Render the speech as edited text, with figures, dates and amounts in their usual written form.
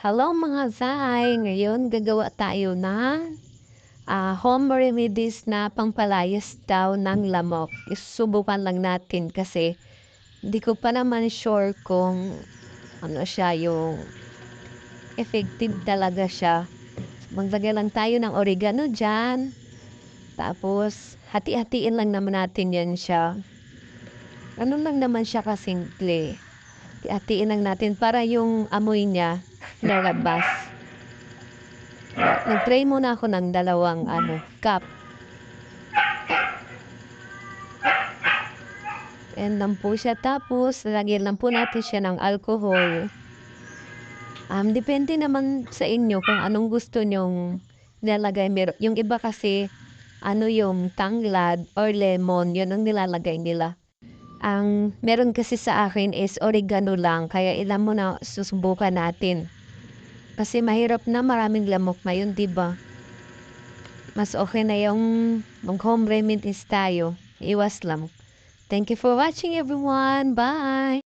Hello mga Zay! Ngayon gagawa tayo ng home remedies na pampalayas daw ng lamok. Isusubukan lang natin kasi hindi ko pa naman sure kung ano siya, yung effective talaga siya. Maglagay lang tayo ng oregano dyan. Tapos, hati-hatiin lang naman natin yan siya. Ano lang naman siya kasimple. Hati-hatiin lang natin para yung amoy niya lalabas. Nag-try muna ako ng dalawang cup. And lang po siya. Tapos, lagyan lang po natin siya ng alcohol. Depende naman sa inyo kung anong gusto nyong nilalagay. Yung iba kasi, yung tanglad or lemon, yun ang nilalagay nila. Ang meron kasi sa akin is oregano lang. Kaya ilan mo na susubukan natin. Kasi mahirap na maraming lamok ngayon, diba? Mas okay na yung mag-home remedies tayo. Iwas lang. Thank you for watching everyone. Bye!